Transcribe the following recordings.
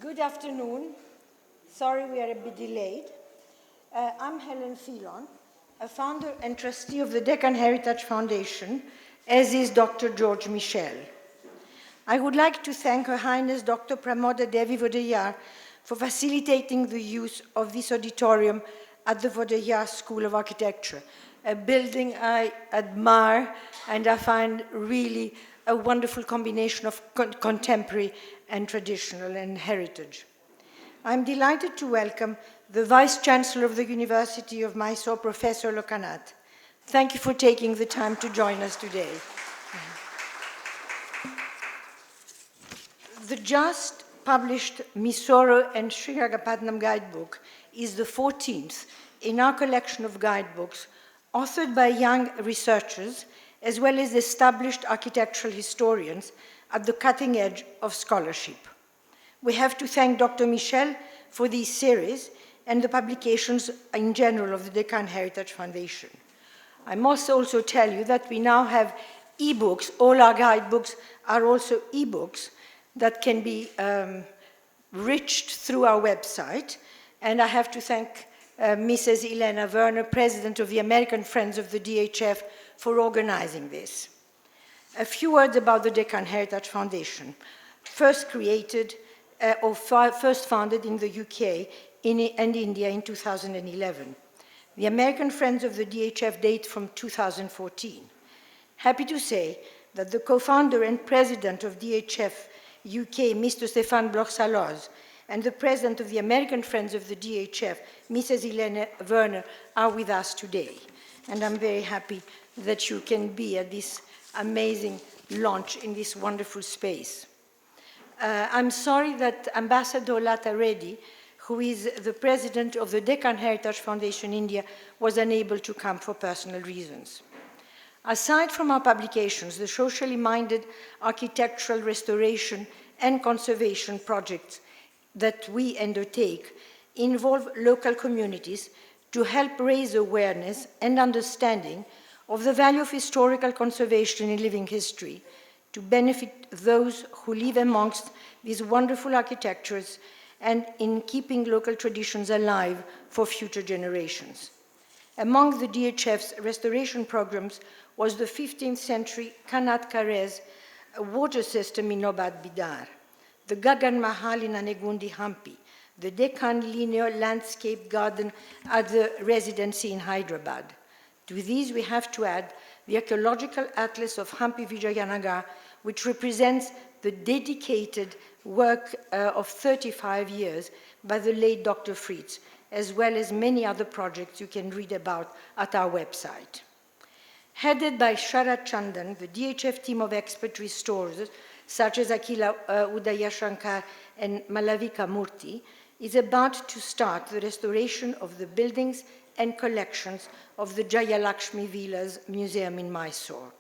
Good afternoon. Sorry we are a bit delayed. I'm Helen Phelan, a founder and trustee of the Deccan Heritage Foundation, as is Dr. George Michell. I would like to thank Her Highness Dr. Pramoda Devi Wadiyar for facilitating the use of this auditorium at the Wadiyars School of Architecture, a building I admire and I find really a wonderful combination of contemporary and traditional and heritage. I'm delighted to welcome the Vice-Chancellor of the University of Mysore, Professor Lokanath. Thank you for taking the time to join us today. The just published Mysuru and Srirangapatna guidebook is the 14th in our collection of guidebooks authored by young researchers as well as established architectural historians at the cutting edge of scholarship. We have to thank Dr. Michell for this series and the publications in general of the Deccan Heritage Foundation. I must also tell you that we now have e-books. All our guidebooks are also e-books that can be reached through our website. And I have to thank Mrs. Elena Werner, President of the American Friends of the DHF, for organizing this. A few words about the Deccan Heritage Foundation. First created, first founded in the UK and India in 2011. The American Friends of the DHF date from 2014. Happy to say that the co-founder and president of DHF UK, Mr. Stéphane Bloch-Saloz, and the president of the American Friends of the DHF, Mrs. Helene Werner, are with us today. And I'm very happy that you can be at this amazing launch in this wonderful space. I'm sorry that Ambassador Lata Reddy, who is the president of the Deccan Heritage Foundation India, was unable to come for personal reasons. Aside from our publications, the socially minded architectural restoration and conservation projects that we undertake involve local communities to help raise awareness and understanding of the value of historical conservation in living history to benefit those who live amongst these wonderful architectures and in keeping local traditions alive for future generations. Among the DHF's restoration programs was the 15th century Kanat Karez water system in Nobad Bidar, the Gagan Mahal in Anegundi Hampi, the Deccan Linear Landscape Garden at the residency in Hyderabad. To these we have to add the archaeological atlas of Hampi Vijayanagar, which represents the dedicated work of 35 years by the late Dr. Fritz, as well as many other projects you can read about at our website. Headed by Sharat Chandan, the DHF team of expert restorers, such as Akila Udayashankar and Malavika Murthy, is about to start the restoration of the buildings and collections of the Jayalakshmi Villas Museum in Mysore.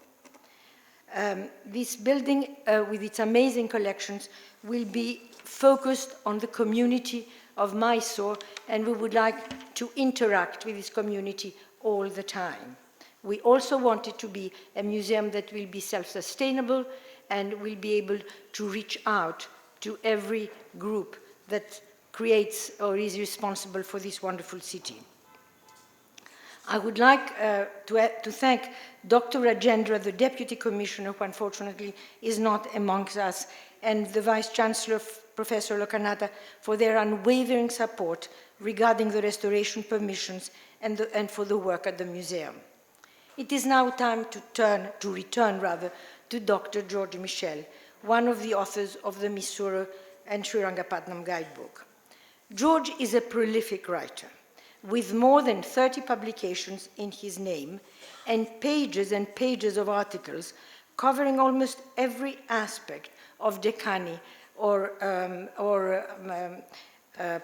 This building, with its amazing collections, will be focused on the community of Mysore, and we would like to interact with this community all the time. We also want it to be a museum that will be self-sustainable and will be able to reach out to every group that creates or is responsible for this wonderful city. I would like to thank Dr. Rajendra, the Deputy Commissioner, who unfortunately is not amongst us, and the Vice-Chancellor, Professor Lokanath, for their unwavering support regarding the restoration permissions and for the work at the museum. It is now time to return to Dr. George Michell, one of the authors of the Mysuru and Srirangapatna guidebook. George is a prolific writer, with more than 30 publications in his name and pages of articles covering almost every aspect of Deccani or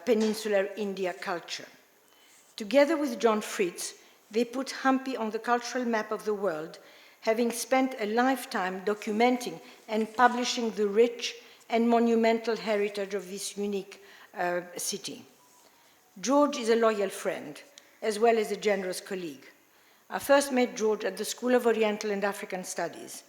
peninsular India culture. Together with John Fritz, they put Hampi on the cultural map of the world, having spent a lifetime documenting and publishing the rich and monumental heritage of this unique city. George is a loyal friend, as well as a generous colleague. I first met George at the School of Oriental and African Studies.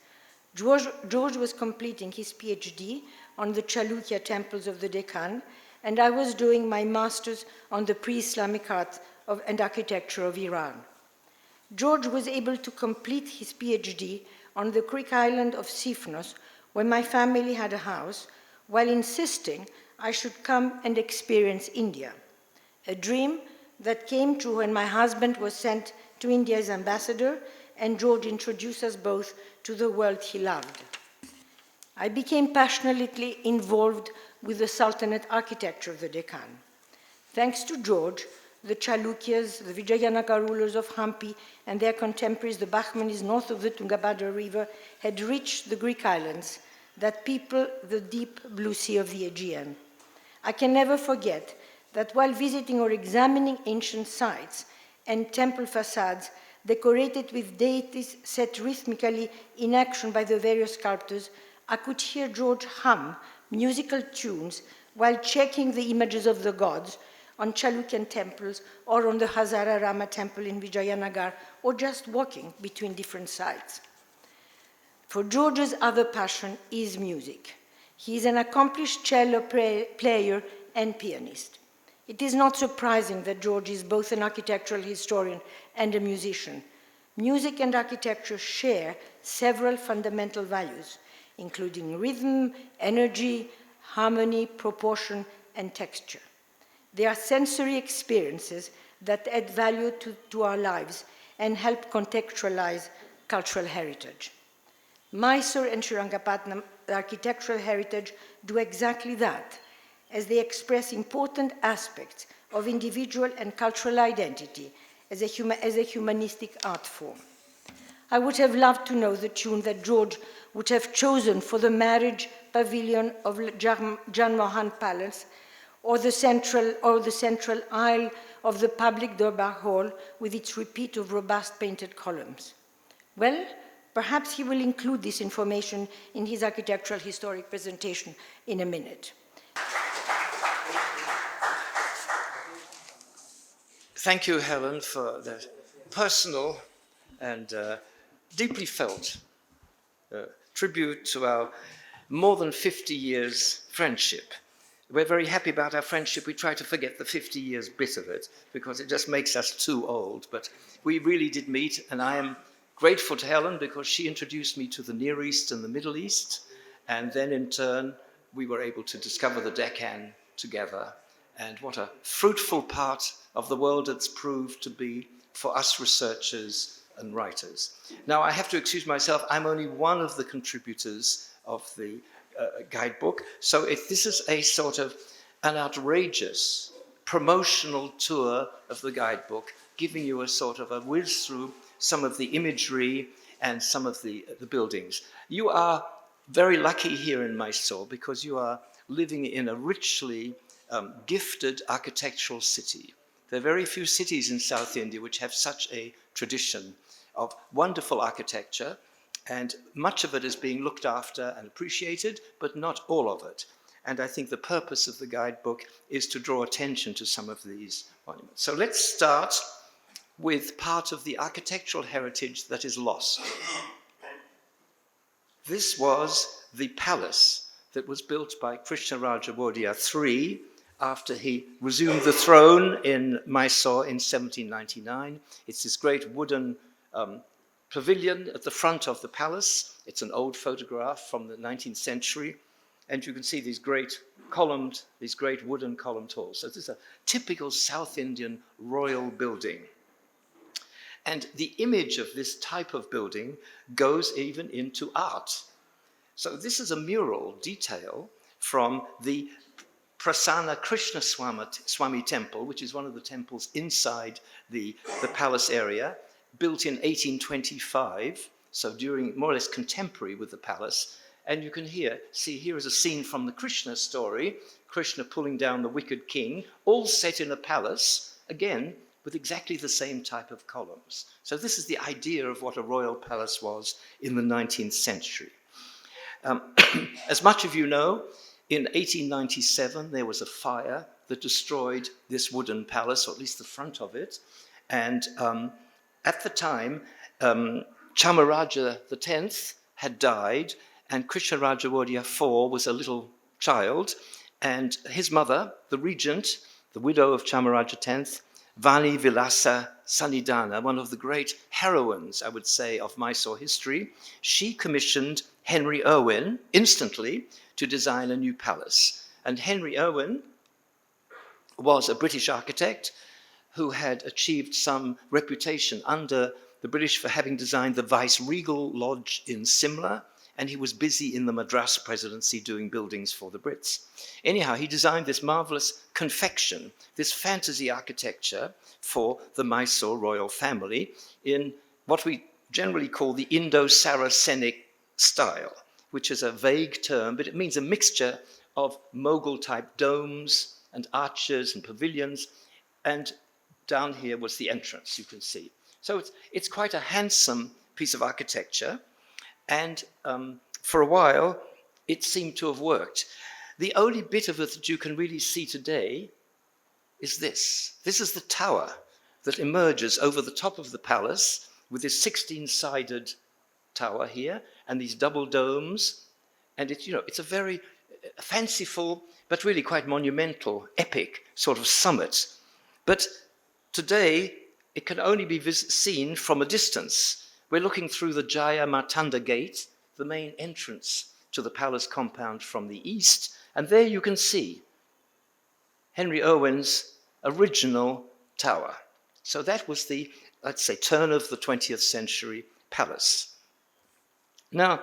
George was completing his PhD on the Chalukya temples of the Deccan, and I was doing my master's on the pre-Islamic art and architecture of Iran. George was able to complete his PhD on the Greek island of Sifnos, where my family had a house, while insisting I should come and experience India, a dream that came true when my husband was sent to India as ambassador, and George introduced us both to the world he loved. I became passionately involved with the Sultanate architecture of the Deccan. Thanks to George, the Chalukyas, the Vijayanagara rulers of Hampi, and their contemporaries, the Bahmanis north of the Tungabhadra River, had reached the Greek islands that people the deep blue sea of the Aegean. I can never forget that while visiting or examining ancient sites and temple facades decorated with deities set rhythmically in action by the various sculptors, I could hear George hum musical tunes while checking the images of the gods on Chalukyan temples or on the Hazara Rama temple in Vijayanagar, or just walking between different sites. For George's other passion is music. He is an accomplished cello player and pianist. It is not surprising that George is both an architectural historian and a musician. Music and architecture share several fundamental values, including rhythm, energy, harmony, proportion, and texture. They are sensory experiences that add value to our lives and help contextualize cultural heritage. Mysore and Srirangapatna architectural heritage do exactly that, as they express important aspects of individual and cultural identity as a humanistic art form. I would have loved to know the tune that George would have chosen for the marriage pavilion of Jan Mohan Palace, or the central aisle of the public Durbar Hall with its repeat of robust painted columns. Well, perhaps he will include this information in his architectural historic presentation in a minute. Thank you, Helen, for that personal and deeply felt tribute to our more than 50 years friendship. We're very happy about our friendship. We try to forget the 50 years bit of it because it just makes us too old. But we really did meet, and I am grateful to Helen because she introduced me to the Near East and the Middle East. And then in turn, we were able to discover the Deccan together. And what a fruitful part of the world it's proved to be for us researchers and writers. Now, I have to excuse myself. I'm only one of the contributors of the guidebook. So this is a sort of an outrageous promotional tour of the guidebook, giving you a sort of a whiz through some of the imagery and some of the buildings. You are very lucky here in Mysore because you are living in a richly gifted architectural city. There are very few cities in South India which have such a tradition of wonderful architecture, and much of it is being looked after and appreciated, but not all of it. And I think the purpose of the guidebook is to draw attention to some of these monuments. So let's start with part of the architectural heritage that is lost. This was the palace that was built by Krishnaraja Wadiyar III after he resumed the throne in Mysore in 1799. It's this great wooden pavilion at the front of the palace. It's an old photograph from the 19th century. And you can see these great wooden columned halls. So this is a typical South Indian royal building. And the image of this type of building goes even into art. So this is a mural detail from the Prasanna Krishna Swami temple, which is one of the temples inside the palace area, built in 1825, so during more or less contemporary with the palace. And you can see here is a scene from the Krishna story, Krishna pulling down the wicked king, all set in a palace, again, with exactly the same type of columns. So this is the idea of what a royal palace was in the 19th century. As much of you know, in 1897, there was a fire that destroyed this wooden palace, or at least the front of it. And at the time, Chamaraja X had died, and Krishnaraja Wadiyar IV was a little child, and his mother, the regent, the widow of Chamaraja X, Vani Vilasa Sanidana, one of the great heroines, I would say, of Mysore history, she commissioned Henry Irwin instantly to design a new palace. And Henry Irwin was a British architect who had achieved some reputation under the British for having designed the Viceregal Lodge in Simla, and he was busy in the Madras presidency doing buildings for the Brits. Anyhow, he designed this marvelous confection, this fantasy architecture for the Mysore royal family in what we generally call the Indo-Saracenic style, which is a vague term, but it means a mixture of Mughal-type domes and arches and pavilions, and down here was the entrance, you can see. So it's quite a handsome piece of architecture, and for a while it seemed to have worked. The only bit of it that you can really see today is this. This is the tower that emerges over the top of the palace with this 16-sided tower here and these double domes, and it's a very fanciful but really quite monumental, epic sort of summit. But today it can only be seen from a distance. We're looking through the Jaya Martanda Gate, the main entrance to the palace compound from the east, and there you can see Henry Irwin's original tower. So that was the, let's say, turn of the 20th century palace. Now,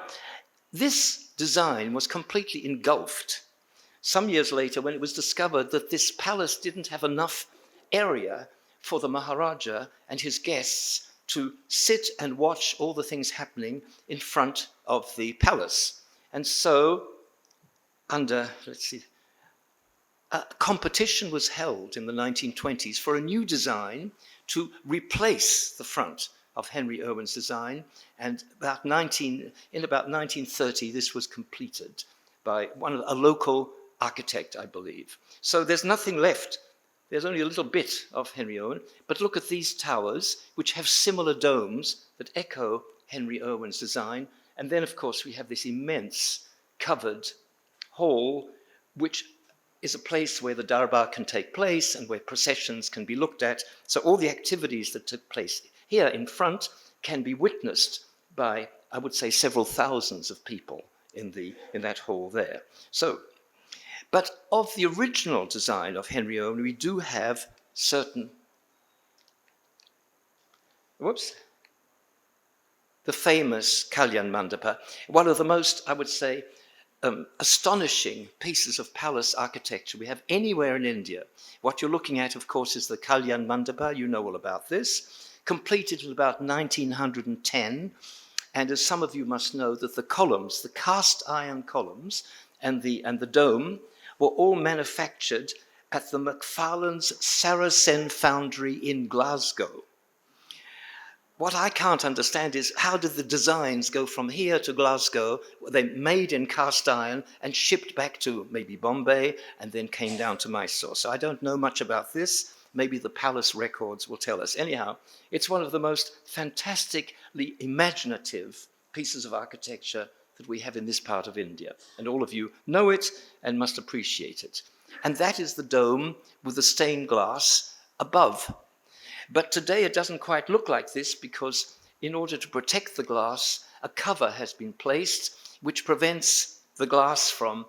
this design was completely engulfed some years later when it was discovered that this palace didn't have enough area for the Maharaja and his guests to sit and watch all the things happening in front of the palace. And so, under, a competition was held in the 1920s for a new design to replace the front of Henry Irwin's design, and in about 1930 this was completed by a local architect, I believe. So there's nothing left. There's only a little bit of Henry Irwin, but look at these towers, which have similar domes that echo Henry Irwin's design. And then, of course, we have this immense covered hall, which is a place where the darbar can take place and where processions can be looked at. So all the activities that took place here in front can be witnessed by, I would say, several thousands of people in that hall there. So, but of the original design of Henry Irwin, we do have certain, the famous Kalyan Mandapa, one of the most, I would say, astonishing pieces of palace architecture we have anywhere in India. What you're looking at, of course, is the Kalyan Mandapa. You know all about this. Completed in about 1910. And as some of you must know, that the columns, the cast iron columns and the dome were all manufactured at the Macfarlane's Saracen foundry in Glasgow. What I can't understand is how did the designs go from here to Glasgow? They made in cast iron and shipped back to maybe Bombay and then came down to Mysore. So I don't know much about this. Maybe the palace records will tell us. Anyhow, it's one of the most fantastically imaginative pieces of architecture that we have in this part of India. And all of you know it and must appreciate it. And that is the dome with the stained glass above. But today it doesn't quite look like this because in order to protect the glass, a cover has been placed which prevents the glass from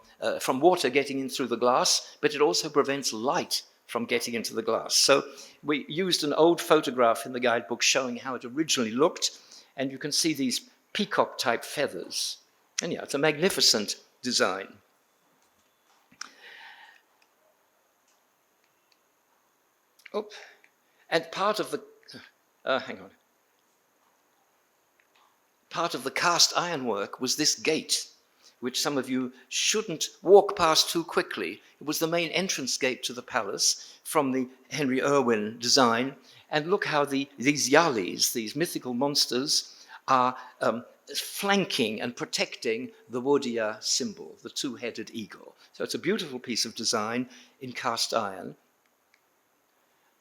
water getting in through the glass, but it also prevents light from getting into the glass. So we used an old photograph in the guidebook showing how it originally looked, and you can see these peacock-type feathers. And yeah, it's a magnificent design. Oh, and part of the part of the cast ironwork was this gate, which some of you shouldn't walk past too quickly. It was the main entrance gate to the palace from the Henry Irwin design. And look how these yalis, these mythical monsters, are flanking and protecting the Wadiyar symbol, the two-headed eagle. So it's a beautiful piece of design in cast iron.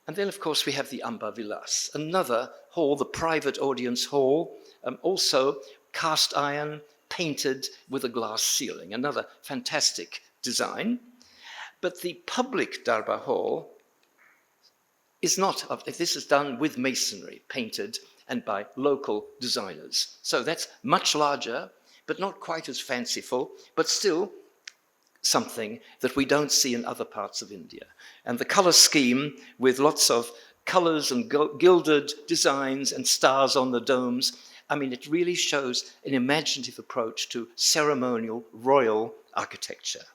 And then, of course, we have the Amba Vilas, another hall, the private audience hall, also cast iron, painted with a glass ceiling, another fantastic design. But the public Darbar Hall is not, this is done with masonry, painted and by local designers. So that's much larger, but not quite as fanciful, but still something that we don't see in other parts of India. And the color scheme with lots of colors and gilded designs and stars on the domes, I mean, it really shows an imaginative approach to ceremonial royal architecture.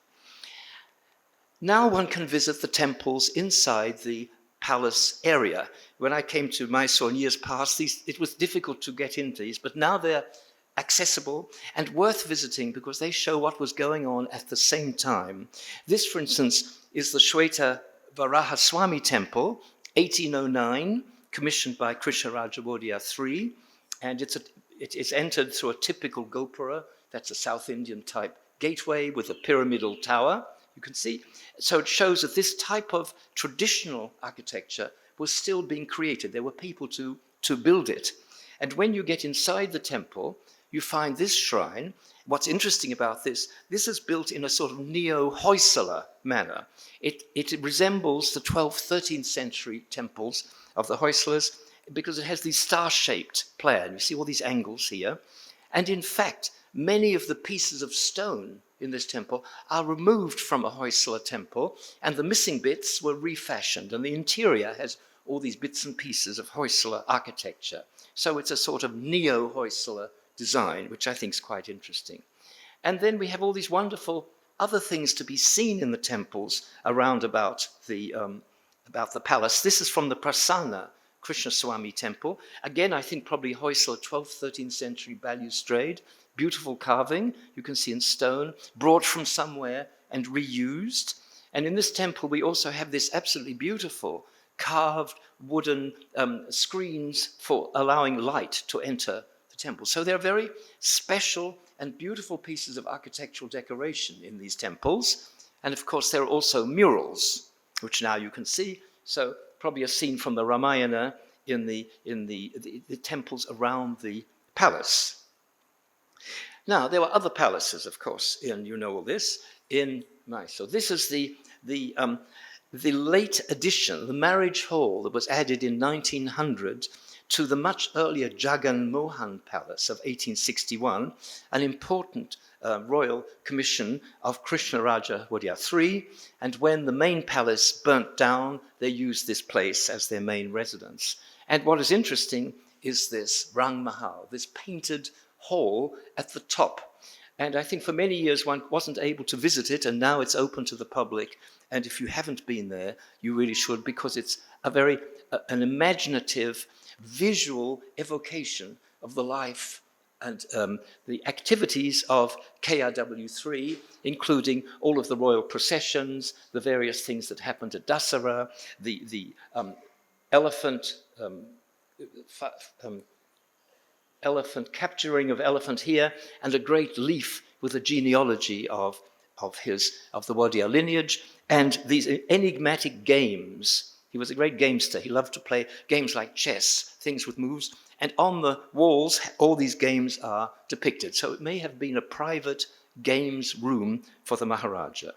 Now one can visit the temples inside the palace area. When I came to Mysore in years past, it was difficult to get into these, but now they're accessible and worth visiting because they show what was going on at the same time. This, for instance, is the Shweta Varahaswamy temple, 1809, commissioned by Krishnaraja Wadiyar III, and it is entered through a typical gopura. That's a South Indian type gateway with a pyramidal tower, you can see. So it shows that this type of traditional architecture was still being created. There were people to build it. And when you get inside the temple, you find this shrine. What's interesting about this is built in a sort of neo-Hoysala manner. It resembles the 12th, 13th century temples of the Hoysalas because it has these star-shaped plan. You see all these angles here. And in fact, many of the pieces of stone in this temple are removed from a Hoysala temple, and the missing bits were refashioned, and the interior has all these bits and pieces of Hoysala architecture. So it's a sort of neo-Hoysala design, which I think is quite interesting. And then we have all these wonderful other things to be seen in the temples around about the palace. This is from the Prasanna Krishnaswamy temple. Again, I think probably Hoysala 12th, 13th century balustrade. Beautiful carving, you can see in stone, brought from somewhere and reused. And in this temple, we also have this absolutely beautiful carved wooden screens for allowing light to enter the temple. So there are very special and beautiful pieces of architectural decoration in these temples. And of course, there are also murals, which now you can see. So probably a scene from the Ramayana in the temples around the palace. Now, there were other palaces, of course, and you know all this, in Mysore. This is the late addition, the marriage hall that was added in 1900 to the much earlier Jagan Mohan Palace of 1861, an important royal commission of Krishnaraja Wadiyar III. And when the main palace burnt down, they used this place as their main residence. And what is interesting is this Rang Mahal, this painted hall at the top. And I think for many years one wasn't able to visit it, and now it's open to the public. And if you haven't been there, you really should, because it's an imaginative, visual evocation of the life and the activities of KRW3, including all of the royal processions, the various things that happened at Dasara, the elephant capturing of elephant here, and a great leaf with a genealogy of the Wadiyar lineage, and these enigmatic games. He was a great gamester. He loved to play games like chess, things with moves, and on the walls, all these games are depicted. So it may have been a private games room for the Maharaja.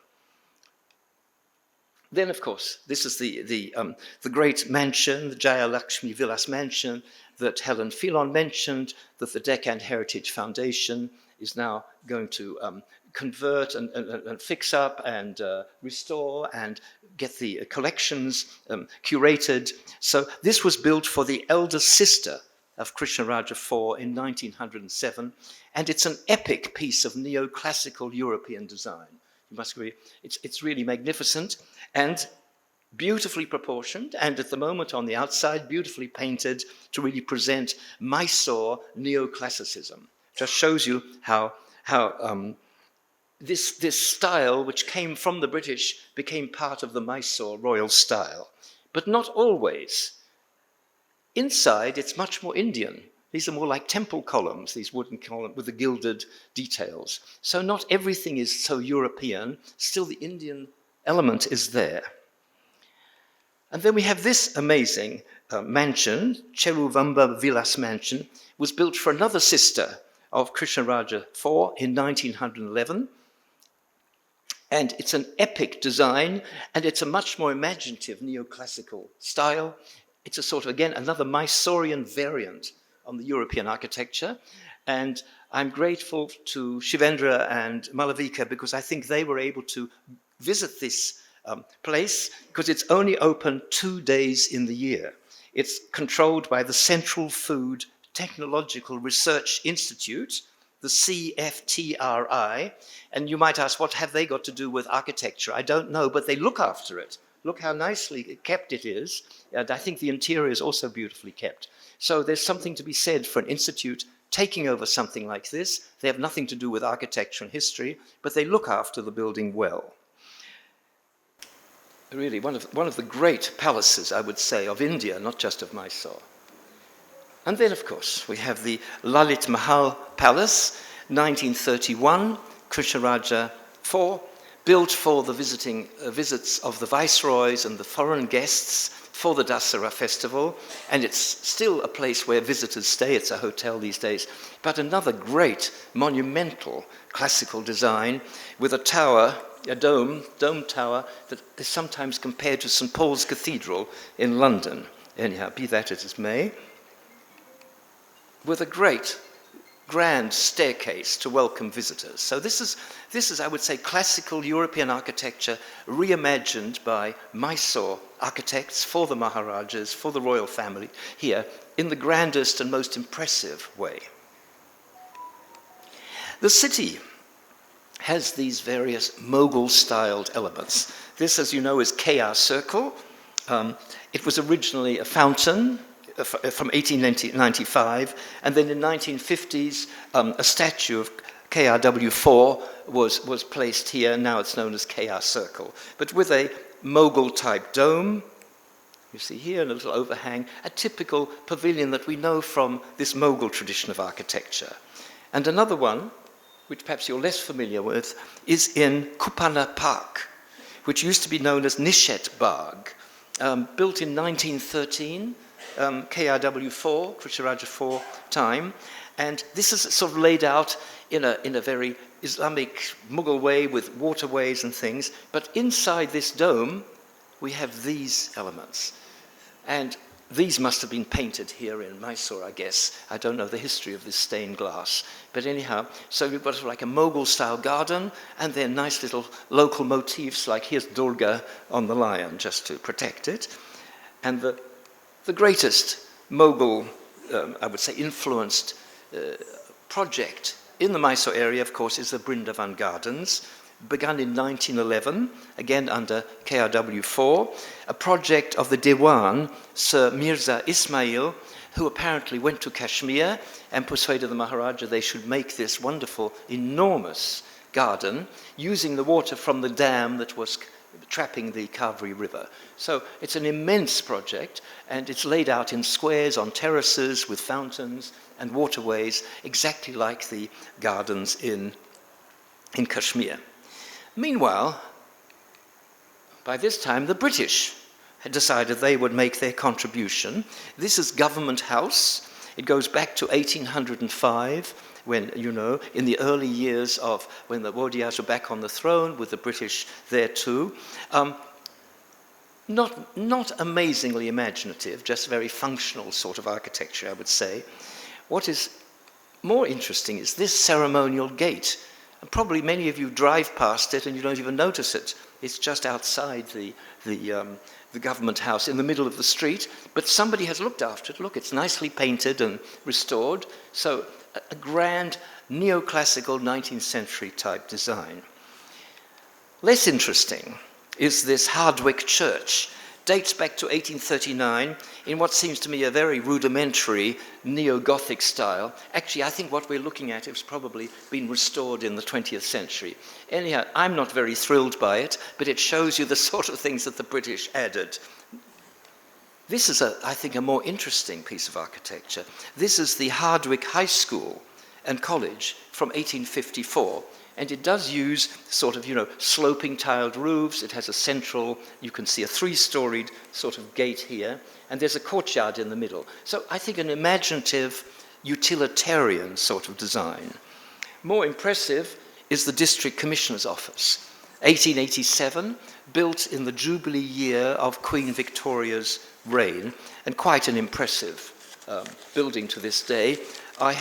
Then, of course, this is the great mansion, the Jaya Lakshmi Vilas mansion, that Helen Phelan mentioned, that the Deccan Heritage Foundation is now going to convert and fix up and restore and get the collections curated. So this was built for the elder sister of Krishnaraja IV in 1907, and it's an epic piece of neoclassical European design. You must agree, it's really magnificent and beautifully proportioned, and at the moment on the outside, beautifully painted to really present Mysore neoclassicism. Just shows you how this style, which came from the British, became part of the Mysore royal style. But not always. Inside, it's much more Indian. These are more like temple columns, these wooden columns with the gilded details. So not everything is so European. Still, the Indian element is there. And then we have this amazing mansion, Cheruvamba Vilas Mansion, was built for another sister of Krishnaraja IV in 1911. And it's an epic design, and it's a much more imaginative neoclassical style. It's a sort of, again, another Mysorean variant on the European architecture. And I'm grateful to Shivendra and Malavika because I think they were able to visit this place because it's only open 2 days in the year. It's controlled by the Central Food Technological Research Institute, the CFTRI, and you might ask, what have they got to do with architecture? I don't know, but they look after it. Look how nicely kept it is, and I think the interior is also beautifully kept. So there's something to be said for an institute taking over something like this. They have nothing to do with architecture and history, but they look after the building well. Really, one of the great palaces, I would say, of India, not just of Mysore. And then, of course, we have the Lalit Mahal Palace, 1931, Krishnaraja IV, built for the visits of the viceroys and the foreign guests for the Dasara festival, and it's still a place where visitors stay. It's a hotel these days. But another great, monumental classical design with a tower, a dome tower, that is sometimes compared to St. Paul's Cathedral in London. Anyhow, be that as it may, with a great, grand staircase to welcome visitors. So this is, I would say, classical European architecture reimagined by Mysore architects for the Maharajas, for the royal family here, in the grandest and most impressive way. The city has these various Mughal-styled elements. This, as you know, is KR Circle. It was originally a fountain from 1895, and then in the 1950s, a statue of KRW4 was placed here. Now it's known as KR Circle, but with a Mughal-type dome. You see here a little overhang, a typical pavilion that we know from this Mughal tradition of architecture. And another one, which perhaps you're less familiar with, is in Kupana Park, which used to be known as Nishet Bagh, built in 1913, KRW4, Krishnaraja IV time, and this is sort of laid out in a very Islamic Mughal way with waterways and things, but inside this dome we have these elements. And these must have been painted here in Mysore, I guess. I don't know the history of this stained glass. But anyhow, so you've got sort of like a Mughal-style garden, and then nice little local motifs, like here's Durga on the lion, just to protect it. And the greatest Mughal, I would say, influenced project in the Mysore area, of course, is the Brindavan Gardens, begun in 1911, again under KRW4, a project of the Dewan, Sir Mirza Ismail, who apparently went to Kashmir and persuaded the Maharaja they should make this wonderful, enormous garden using the water from the dam that was trapping the Kaveri River. So it's an immense project, and it's laid out in squares on terraces with fountains and waterways, exactly like the gardens in Kashmir. Meanwhile, by this time, the British had decided they would make their contribution. This is Government House. It goes back to 1805, when, you know, in the early years of when the Wadiyars were back on the throne, with the British there too. Not amazingly imaginative, just very functional sort of architecture, I would say. What is more interesting is this ceremonial gate. And probably many of you drive past it and you don't even notice it. It's just outside the government house in the middle of the street, but somebody has looked after it. Look, it's nicely painted and restored. So a grand neoclassical 19th century type design. Less interesting is this Hardwick Church. Dates back to 1839 in what seems to me a very rudimentary neo-Gothic style. Actually, I think what we're looking at has probably been restored in the 20th century. Anyhow, I'm not very thrilled by it, but it shows you the sort of things that the British added. This is, I think, a more interesting piece of architecture. This is the Hardwick High School and College from 1854. And it does use sort of, sloping tiled roofs. It has a central, you can see a 3-storied sort of gate here, and there's a courtyard in the middle. So I think an imaginative, utilitarian sort of design. More impressive is the District Commissioner's Office. 1887, built in the Jubilee year of Queen Victoria's reign, and quite an impressive building to this day. I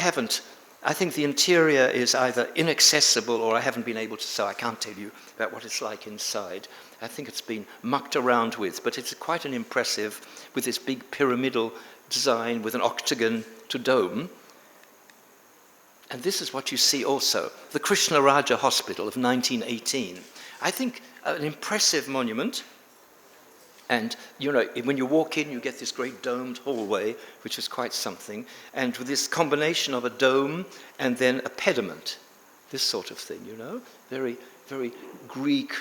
think the interior is either inaccessible or I haven't been able to, so I can't tell you about what it's like inside. I think it's been mucked around with, but it's quite an impressive, with this big pyramidal design with an octagon to dome. And this is what you see also, the Krishna Raja Hospital of 1918. I think an impressive monument. And, you know, when you walk in, you get this great domed hallway, which is quite something. And with this combination of a dome and then a pediment, this sort of thing, you know, very, very Greek,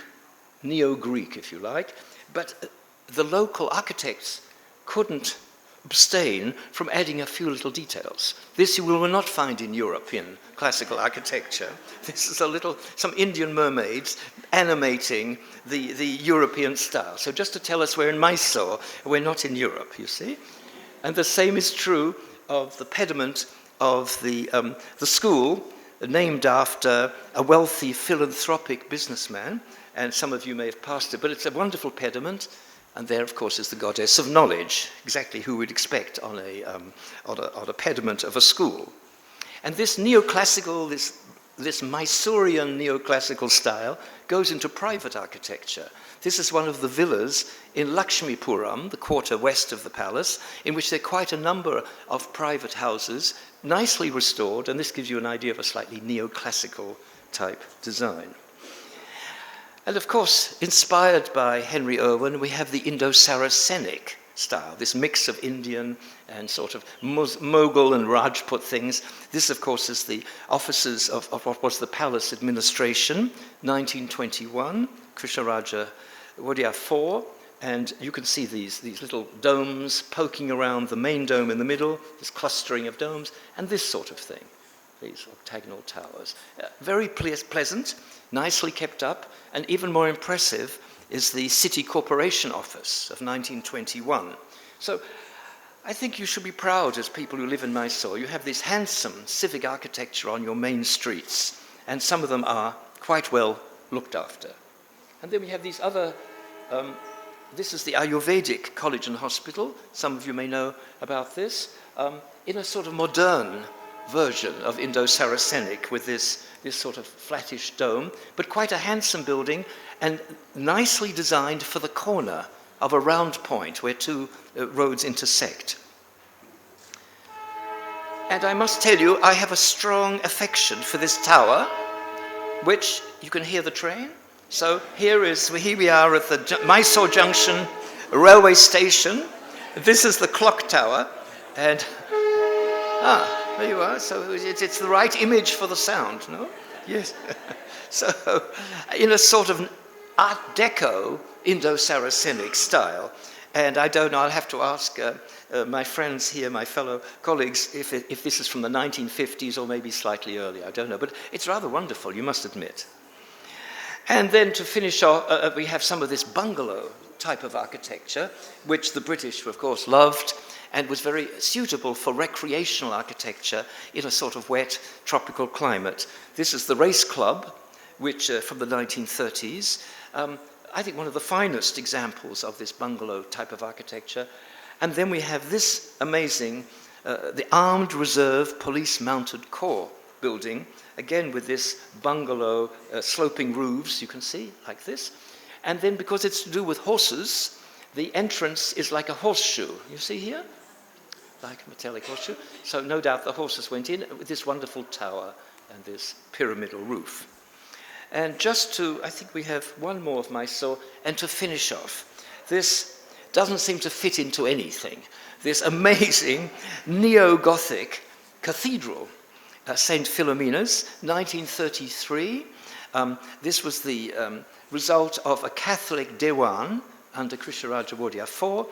neo-Greek, if you like. But the local architects couldn't abstain from adding a few little details. This you will not find in European classical architecture. This is some Indian mermaids animating the European style. So just to tell us we're in Mysore, we're not in Europe, you see. And the same is true of the pediment of the school, named after a wealthy philanthropic businessman, and some of you may have passed it, but it's a wonderful pediment. And there, of course, is the goddess of knowledge, exactly who we'd expect on a pediment of a school. And this neoclassical, this Mysorean neoclassical style goes into private architecture. This is one of the villas in Lakshmipuram, the quarter west of the palace, in which there are quite a number of private houses, nicely restored, and this gives you an idea of a slightly neoclassical type design. And of course, inspired by Henry Irwin, we have the Indo-Saracenic style, this mix of Indian and sort of Mughal and Rajput things. This, of course, is the offices of what was the palace administration, 1921, Krishnaraja Wadiyar 4, and you can see these little domes poking around the main dome in the middle, this clustering of domes, and this sort of thing, these octagonal towers. Very pleasant, nicely kept up, and even more impressive is the City Corporation Office of 1921. So I think you should be proud as people who live in Mysore. You have this handsome civic architecture on your main streets, and some of them are quite well looked after. And then we have these other, this is the Ayurvedic College and Hospital. Some of you may know about this, in a sort of modern version of Indo-Saracenic with this sort of flattish dome, but quite a handsome building and nicely designed for the corner of a round point where two roads intersect. And I must tell you, I have a strong affection for this tower, which you can hear the train. So here we are at the Mysore Junction railway station. This is the clock tower, and there you are. So it's the right image for the sound, no? Yes. So in a sort of Art Deco Indo-Saracenic style. And I don't know, I'll have to ask my friends here, my fellow colleagues, if this is from the 1950s or maybe slightly earlier. I don't know, but it's rather wonderful, you must admit. And then to finish off, we have some of this bungalow type of architecture, which the British, of course, loved and was very suitable for recreational architecture in a sort of wet, tropical climate. This is the Race Club, which from the 1930s. I think one of the finest examples of this bungalow type of architecture. And then we have this amazing, the Armed Reserve Police Mounted Corps building, again with this bungalow sloping roofs, you can see, like this. And then because it's to do with horses, the entrance is like a horseshoe. You see here? Like a metallic horseshoe. So no doubt the horses went in with this wonderful tower and this pyramidal roof. And just to, I think we have one more of Mysore, and to finish off, this doesn't seem to fit into anything. This amazing neo-Gothic cathedral, St. Philomena's, 1933. This was the result of a Catholic Dewan under Krishnaraja Wadiyar IV,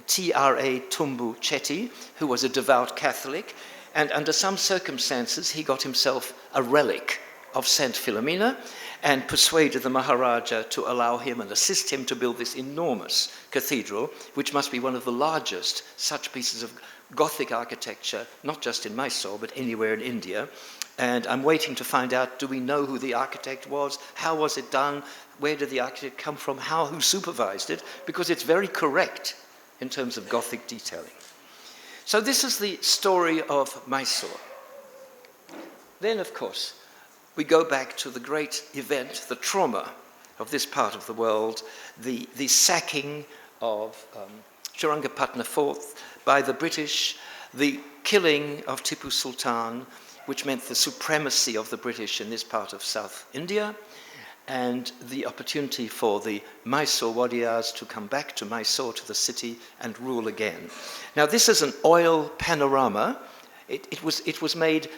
T.R.A. Tumbu Chetty, who was a devout Catholic, and under some circumstances he got himself a relic of St. Philomena and persuaded the Maharaja to allow him and assist him to build this enormous cathedral, which must be one of the largest such pieces of Gothic architecture, not just in Mysore, but anywhere in India. And I'm waiting to find out, do we know who the architect was? How was it done? where did the architect come from, who supervised it, because it's very correct in terms of Gothic detailing. So this is the story of Mysore. Then, of course, we go back to the great event, the trauma of this part of the world, the sacking of Srirangapatna Fort by the British, the killing of Tipu Sultan, which meant the supremacy of the British in this part of South India, and the opportunity for the Mysore Wadiyars to come back to Mysore, to the city, and rule again. Now, this is an oil panorama. It was made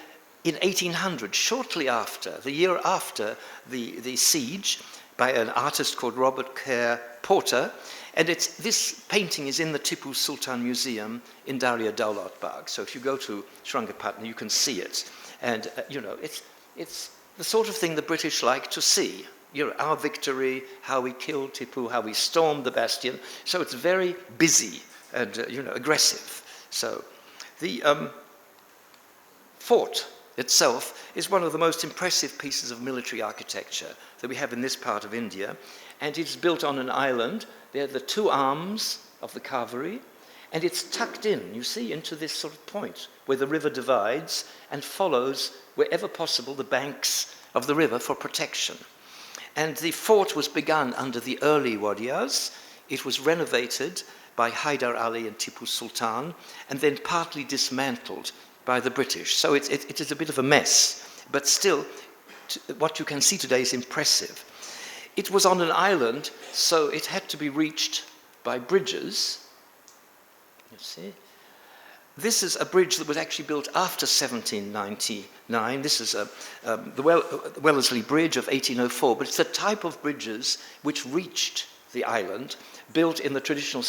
in 1800, shortly after, the year after the siege, by an artist called Robert Kerr Porter, and this painting is in the Tipu Sultan Museum in Darya Daulat Bagh. So if you go to Srirangapatna, you can see it. And, it's the sort of thing the British like to see. Our victory, how we killed Tipu, how we stormed the bastion. So it's very busy and, aggressive. So the fort itself is one of the most impressive pieces of military architecture that we have in this part of India. And it's built on an island. There are the two arms of the Kaveri, and it's tucked in, you see, into this sort of point where the river divides and follows, wherever possible, the banks of the river for protection. And the fort was begun under the early Wadiyars. It was renovated by Hyder Ali and Tipu Sultan, and then partly dismantled by the British. So it is a bit of a mess, but still, what you can see today is impressive. It was on an island, so it had to be reached by bridges. You see? This is a bridge that was actually built after 1799. This is the Wellesley Bridge of 1804, but it's the type of bridges which reached the island, built in the traditional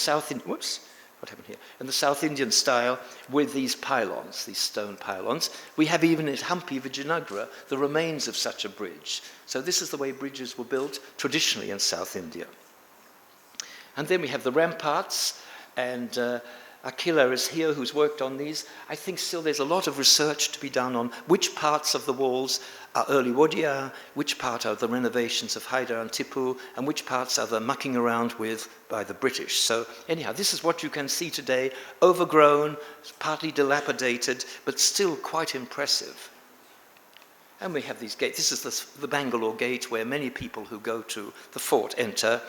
in the South Indian style with these pylons, these stone pylons. We have even at Hampi, Vijayanagra, the remains of such a bridge. So this is the way bridges were built traditionally in South India. And then we have the ramparts, and Akila is here, who's worked on these. I think still there's a lot of research to be done on which parts of the walls are early Wadiyar, which part are the renovations of Hyder and Tipu, and which parts are the mucking around with by the British. So anyhow, this is what you can see today, overgrown, partly dilapidated, but still quite impressive. And we have these gates. This is the Bangalore gate where many people who go to the fort enter,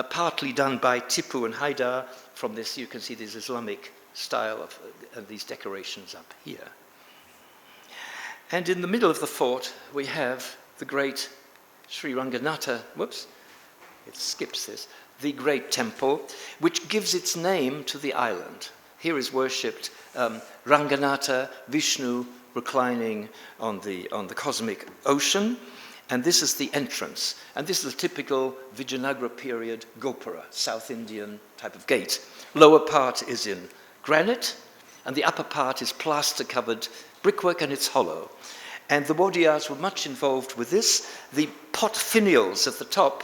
partly done by Tipu and Hyder. From this, you can see this Islamic style of these decorations up here. And in the middle of the fort, we have the great Sri Ranganatha, it skips this, the great temple, which gives its name to the island. Here is worshipped Ranganatha, Vishnu, reclining on the cosmic ocean, and this is the entrance. And this is a typical Vijayanagra period Gopura, South Indian type of gate. Lower part is in granite, and the upper part is plaster-covered brickwork, and it's hollow. And the Wadiyars were much involved with this. The pot finials at the top,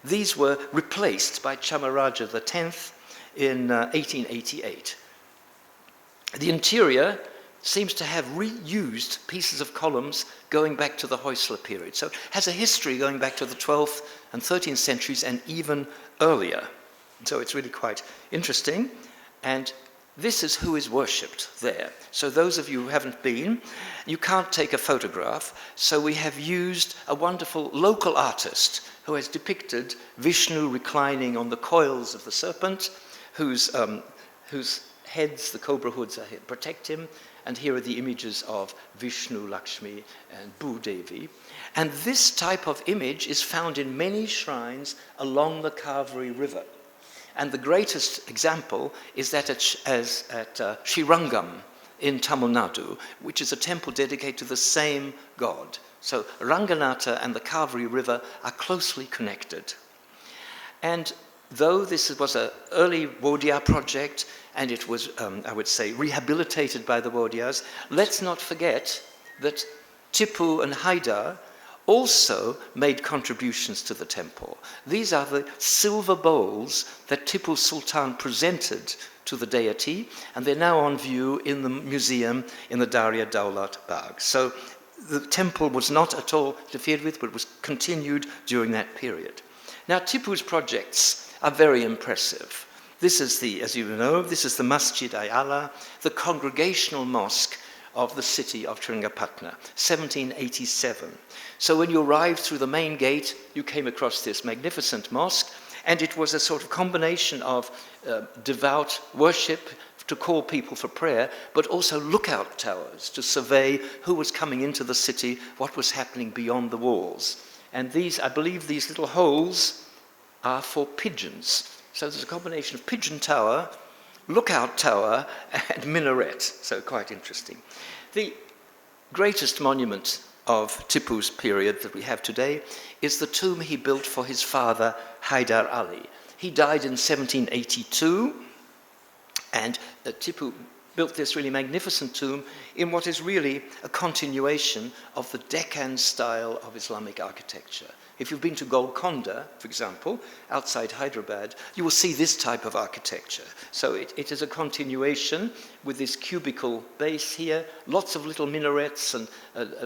these were replaced by Chamaraja X in 1888. The interior seems to have reused pieces of columns going back to the Hoysala period. So it has a history going back to the 12th and 13th centuries and even earlier. So it's really quite interesting. And this is who is worshipped there. So those of you who haven't been, you can't take a photograph. So we have used a wonderful local artist who has depicted Vishnu reclining on the coils of the serpent, whose heads, the cobra hoods, protect him. And here are the images of Vishnu, Lakshmi, and Bhudevi. And this type of image is found in many shrines along the Kaveri River. And the greatest example is that at Srirangam in Tamil Nadu, which is a temple dedicated to the same god. So Ranganatha and the Kaveri River are closely connected. And though this was an early Wadiyar project, and it was, I would say, rehabilitated by the Wadiyars, let's not forget that Tipu and Hyder also made contributions to the temple. These are the silver bowls that Tipu Sultan presented to the deity, and they're now on view in the museum in the Darya Daulat Bagh. So the temple was not at all interfered with, but was continued during that period. Now, Tipu's projects are very impressive. This is as you know, this is the Masjid Ayala, the congregational mosque of the city of Srirangapatna, 1787. So when you arrived through the main gate, you came across this magnificent mosque, and it was a sort of combination of devout worship to call people for prayer, but also lookout towers to survey who was coming into the city, what was happening beyond the walls. And these, I believe these little holes are for pigeons. So there's a combination of pigeon tower, lookout tower, and minaret. So quite interesting. The greatest monument of Tipu's period that we have today is the tomb he built for his father, Haidar Ali. He died in 1782, and Tipu built this really magnificent tomb in what is really a continuation of the Deccan style of Islamic architecture. If you've been to Golconda, for example, outside Hyderabad, you will see this type of architecture. So it is a continuation with this cubical base here, lots of little minarets and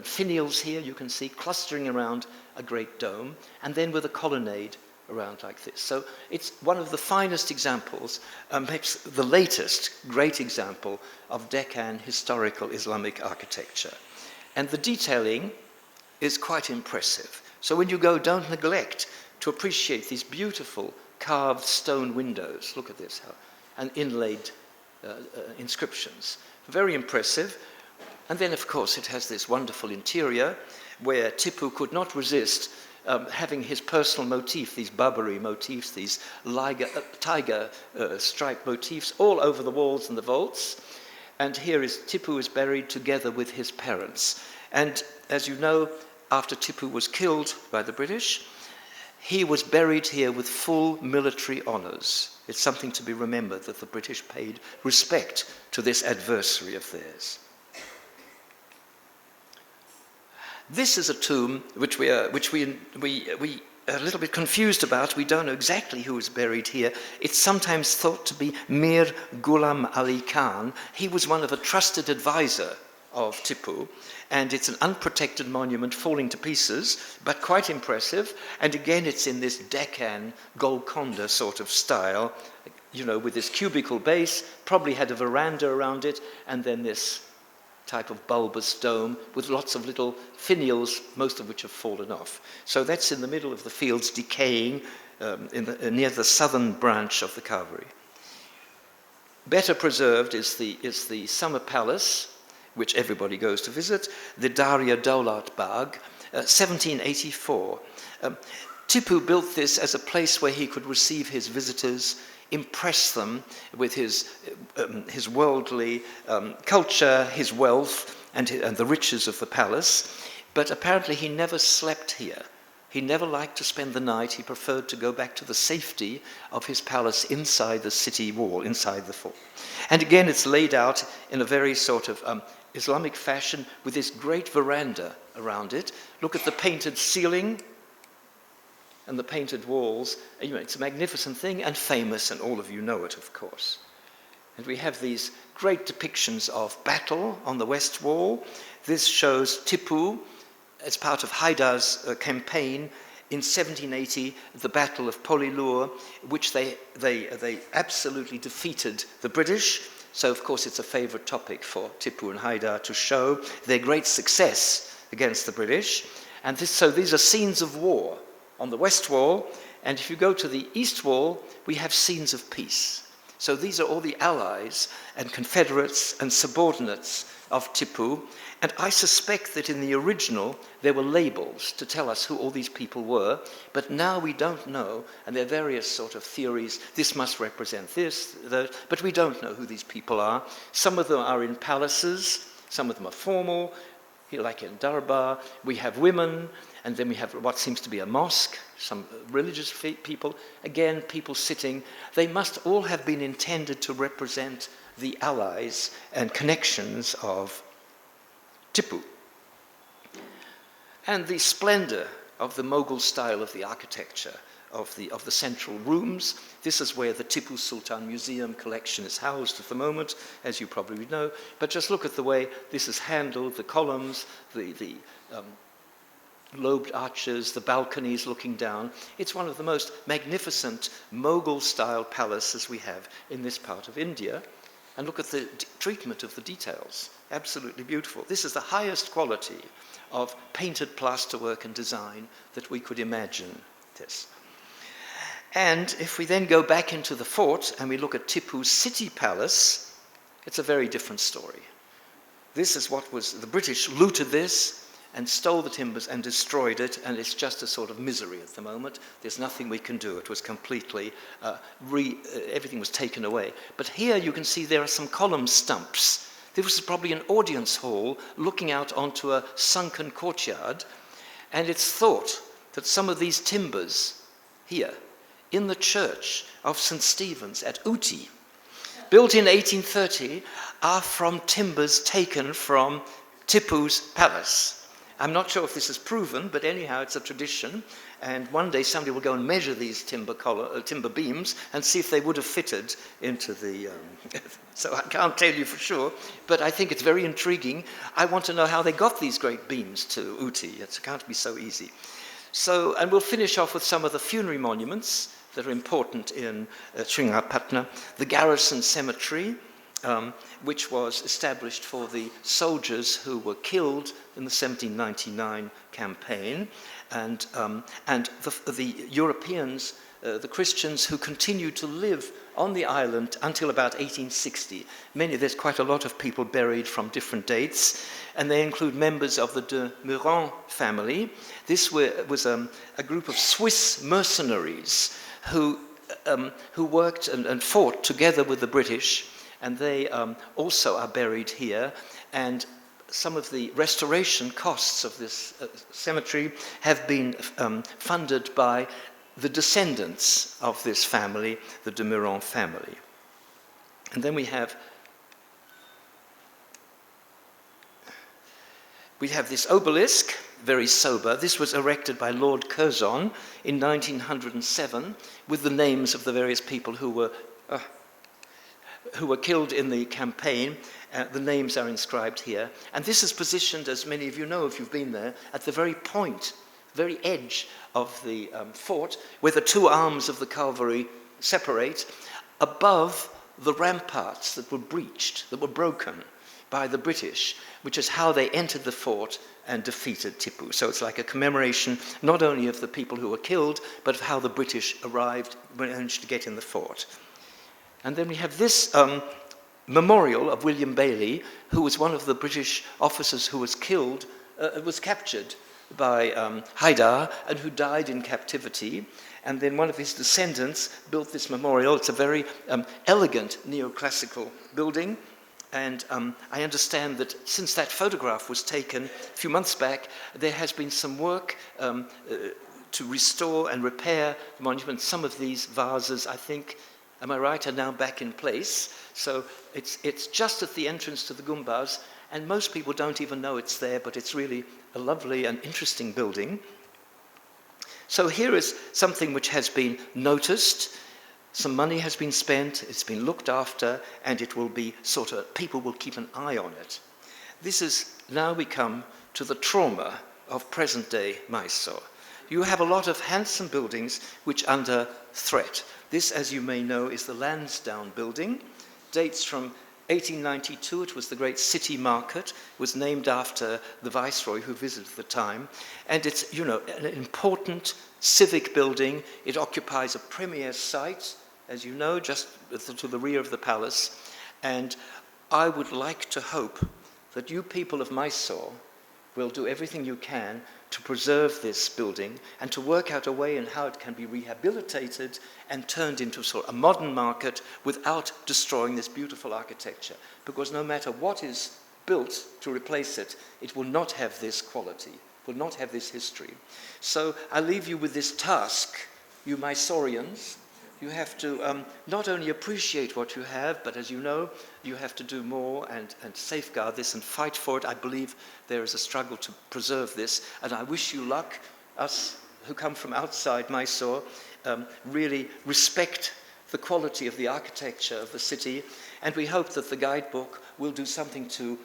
finials here, you can see, clustering around a great dome, and then with a colonnade around like this. So it's one of the finest examples, perhaps the latest great example of Deccan historical Islamic architecture. And the detailing is quite impressive. So when you go, don't neglect to appreciate these beautiful carved stone windows. Look at this, and inlaid inscriptions. Very impressive. And then, of course, it has this wonderful interior where Tipu could not resist having his personal motif, these Barbary motifs, these tiger striped motifs all over the walls and the vaults. And here is Tipu is buried together with his parents. And as you know, after Tipu was killed by the British, he was buried here with full military honours. It's something to be remembered that the British paid respect to this adversary of theirs. This is a tomb which we are a little bit confused about. We don't know exactly who is buried here. It's sometimes thought to be Mir Ghulam Ali Khan. He was one of a trusted advisor of Tipu, and it's an unprotected monument falling to pieces, but quite impressive. And again, it's in this Deccan Golconda sort of style, you know, with this cubical base, probably had a veranda around it, and then this type of bulbous dome with lots of little finials, most of which have fallen off. So that's in the middle of the fields, decaying near the southern branch of the Kaveri. Better preserved is the summer palace, which everybody goes to visit, the Darya Daulat Bagh, 1784. Tipu built this as a place where he could receive his visitors, impress them with his worldly culture, his wealth, and the riches of the palace. But apparently he never slept here. He never liked to spend the night. He preferred to go back to the safety of his palace inside the city wall, inside the fort. And again, it's laid out in a very sort of Islamic fashion with this great veranda around it. Look at the painted ceiling and the painted walls. You know, it's a magnificent thing and famous, and all of you know it, of course. And we have these great depictions of battle on the west wall. This shows Tipu as part of Haidar's campaign in 1780, the Battle of Polilur, which they absolutely defeated the British. So, of course, it's a favorite topic for Tipu and Haidar to show their great success against the British. And so these are scenes of war on the west wall, and if you go to the east wall, we have scenes of peace. So these are all the allies and confederates and subordinates of Tipu, and I suspect that in the original there were labels to tell us who all these people were, but now we don't know, and there are various sort of theories, this must represent this, that, but we don't know who these people are. Some of them are in palaces, some of them are formal, like in Darbar. We have women, and then we have what seems to be a mosque, some religious people, again, people sitting. They must all have been intended to represent the allies and connections of Tipu. And the splendor of the Mughal style of the architecture of the central rooms. This is where the Tipu Sultan Museum collection is housed at the moment, as you probably know. But just look at the way this is handled, the columns, the lobed arches, the balconies looking down. It's one of the most magnificent Mughal-style palaces we have in this part of India. And look at the treatment of the details. Absolutely beautiful. This is the highest quality of painted plasterwork and design that we could imagine this. And if we then go back into the fort and we look at Tipu's city palace, it's a very different story. This is what was, the British looted this and stole the timbers and destroyed it, and it's just a sort of misery at the moment. There's nothing we can do. It was completely, everything was taken away. But here you can see there are some column stumps. This was probably an audience hall looking out onto a sunken courtyard, and it's thought that some of these timbers here, in the church of St. Stephen's at Ooty, built in 1830, are from timbers taken from Tipu's palace. I'm not sure if this is proven, but anyhow, it's a tradition. And one day somebody will go and measure these timber beams and see if they would have fitted into the... so I can't tell you for sure, but I think it's very intriguing. I want to know how they got these great beams to Ooty. It can't be so easy. So, and we'll finish off with some of the funerary monuments that are important in Srirangapatna. The garrison cemetery, which was established for the soldiers who were killed in the 1799 campaign, and the Europeans, the Christians who continued to live on the island until about 1860. There's quite a lot of people buried from different dates, and they include members of the de Meuron family. This was a group of Swiss mercenaries who worked and fought together with the British, and they also are buried here. And some of the restoration costs of this cemetery have been funded by the descendants of this family, the de Meuron family. And then we have this obelisk, very sober. This was erected by Lord Curzon in 1907 with the names of the various people who were killed in the campaign. The names are inscribed here. And this is positioned, as many of you know if you've been there, at the very point, very edge of the fort, where the two arms of the cavalry separate, above the ramparts that were breached, that were broken by the British, which is how they entered the fort and defeated Tipu. So it's like a commemoration not only of the people who were killed, but of how the British managed to get in the fort. And then we have this memorial of William Bailey, who was one of the British officers who was killed, was captured by Haidar, and who died in captivity. And then one of his descendants built this memorial. It's a very elegant neoclassical building. And I understand that since that photograph was taken a few months back, there has been some work to restore and repair the monument. Some of these vases, I think, am I right, are now back in place. So it's just at the entrance to the Gumbaz, and most people don't even know it's there, but it's really a lovely and interesting building. So here is something which has been noticed. Some money has been spent, it's been looked after, and it will be people will keep an eye on it. This is, now we come to the trauma of present-day Mysore. You have a lot of handsome buildings which are under threat. This, as you may know, is the Lansdowne building. Dates from 1892. It was the great city market, was named after the viceroy who visited the time. And it's, an important civic building. It occupies a premier site, as you know, just to the rear of the palace. And I would like to hope that you people of Mysore will do everything you can to preserve this building and to work out a way in how it can be rehabilitated and turned into a modern market without destroying this beautiful architecture. Because no matter what is built to replace it, it will not have this quality, will not have this history. So I leave you with this task, you Mysoreans. You have to not only appreciate what you have, but as you know, you have to do more and safeguard this and fight for it. I believe there is a struggle to preserve this, and I wish you luck, us who come from outside Mysore really respect the quality of the architecture of the city, and we hope that the guidebook will do something to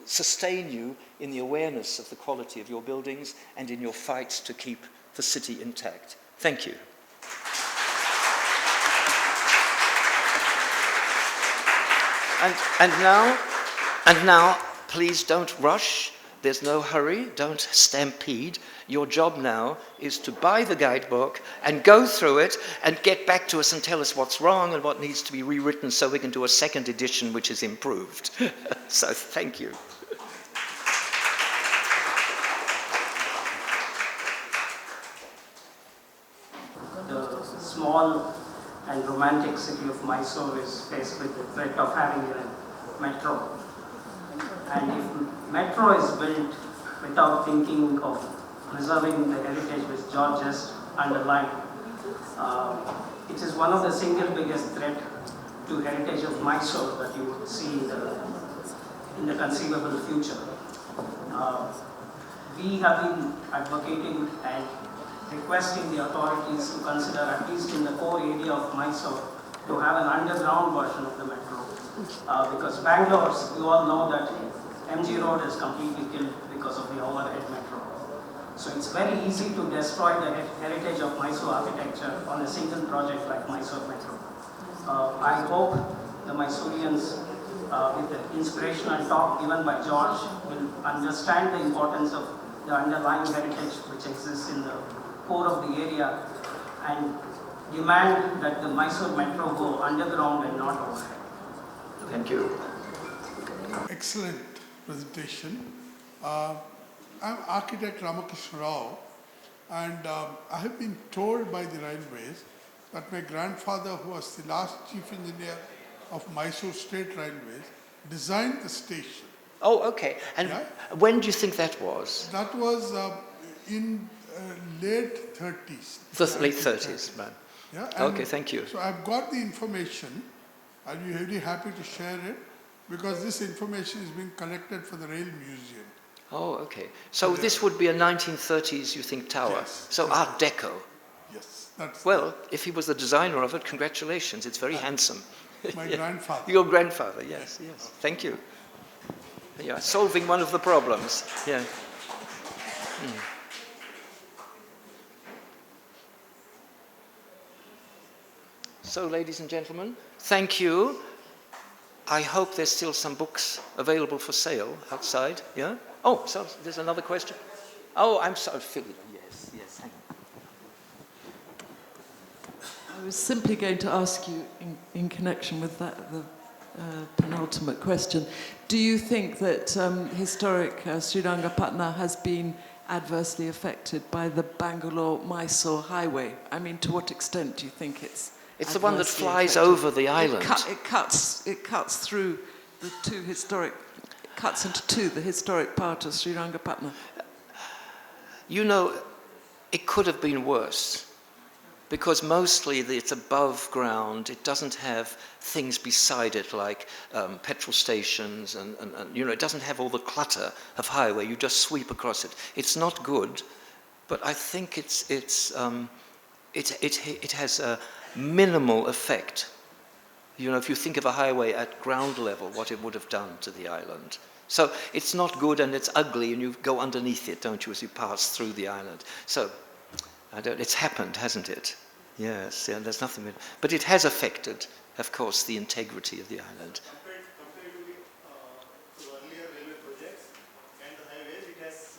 sustain you in the awareness of the quality of your buildings and in your fights to keep the city intact. Thank you. And now, please don't rush. There's no hurry. Don't stampede. Your job now is to buy the guidebook and go through it and get back to us and tell us what's wrong and what needs to be rewritten so we can do a second edition which is improved. So thank you. The small and romantic city of Mysore is faced with the threat of having a metro. And if metro is built without thinking of preserving the heritage which George just underlined, it is one of the single biggest threat to heritage of Mysore that you would see in the conceivable future. We have been advocating and requesting the authorities to consider, at least in the core area of Mysore, to have an underground version of the metro. Because Bangalore, you all know that MG Road is completely killed because of the overhead metro. So it's very easy to destroy the heritage of Mysore architecture on a single project like Mysore Metro. I hope the Mysoreans, with the inspirational talk given by George, will understand the importance of the underlying heritage which exists in the core of the area and demand that the Mysore Metro go underground and not overhead. Thank you. Excellent presentation. I'm architect Ramakrishna Rao, and I have been told by the railways that my grandfather, who was the last chief engineer of Mysore State Railways, designed the station. Oh, okay. And Yeah? when do you think that was? That was in late 30s. The late 30s, man. Yeah, Okay, thank you. So I've got the information. I'll be really happy to share it because this information is being collected for the Rail Museum. Oh, okay. So this would be a 1930s, you think, tower? Yes. So Art Deco. Yes, that's Well, if he was the designer of it, congratulations. It's very handsome. my Yeah. grandfather. Your grandfather, yes, yes. Thank you. Yeah, solving one of the problems. Yeah. So, ladies and gentlemen, thank you. I hope there's still some books available for sale outside. Yeah? Oh, so there's another question. Oh, I'm sorry, Philip. Yes, yes. Hang on. I was simply going to ask you, in connection with that, the penultimate question, do you think that historic Srirangapatna has been adversely affected by the Bangalore-Mysore highway? I mean, to what extent do you think it's It's the one that adversely flies affected? over the island. It cuts through the two historic, cuts into two, the historic part of Srirangapatna. You know, it could have been worse because mostly it's above ground. It doesn't have things beside it like petrol stations and you know, it doesn't have all the clutter of highway. You just sweep across it. It's not good, but I think it has a minimal effect. You know, if you think of a highway at ground level, what it would have done to the island. So it's not good and it's ugly and you go underneath it, don't you, as you pass through the island. So, it's happened, hasn't it? Yes, yeah, there's nothing, but it has affected, of course, the integrity of the island. Comparatively to earlier railway projects and the highways, it has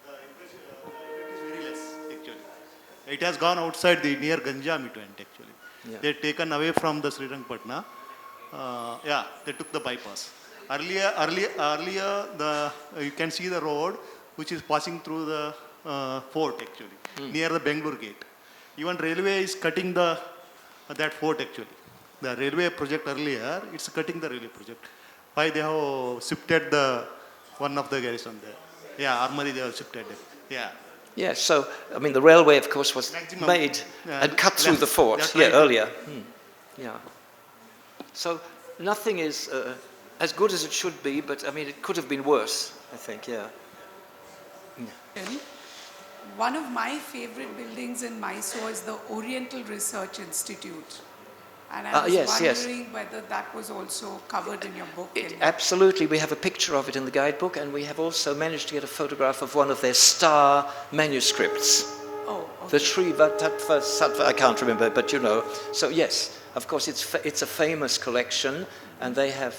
the impression, effect is very less actually. It has gone outside the near Ganjam it went actually. Yeah. They taken away from the Srirangapatna. Yeah, they took the bypass. Earlier, you can see the road which is passing through the fort actually, near the Bangalore gate. Even railway is cutting that fort actually. The railway project earlier, it's cutting the railway project. Why they have shifted one of the garrison there. Yeah, armory they have shifted it. Yeah. Yeah, so, I mean, the railway, of course, was Maximum, made and cut through the fort, that's yeah, right. earlier. Yeah. So, nothing is as good as it should be, but, I mean, it could have been worse, I think, yeah. one of my favorite buildings in Mysore is the Oriental Research Institute. And I was wondering whether that was also covered in your book. Absolutely. We have a picture of it in the guidebook, and we have also managed to get a photograph of one of their star manuscripts. Oh, okay. The Sri Vatatva Sattva, I can't remember, but you know. So yes, of course, it's a famous collection, and they have,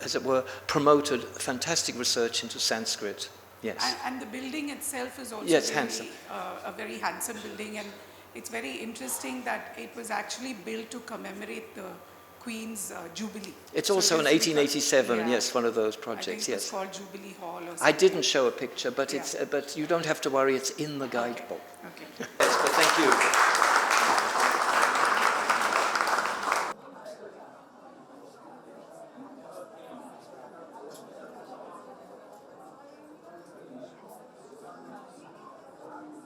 as it were, promoted fantastic research into Sanskrit. Yes. And the building itself is also a very handsome building, and it's very interesting that it was actually built to commemorate the Queen's Jubilee. It's also in 1887, yes, one of those projects, I think it's called Jubilee Hall or something. I didn't show a picture, but but you don't have to worry, it's in the guidebook. Okay. Yes, but thank you.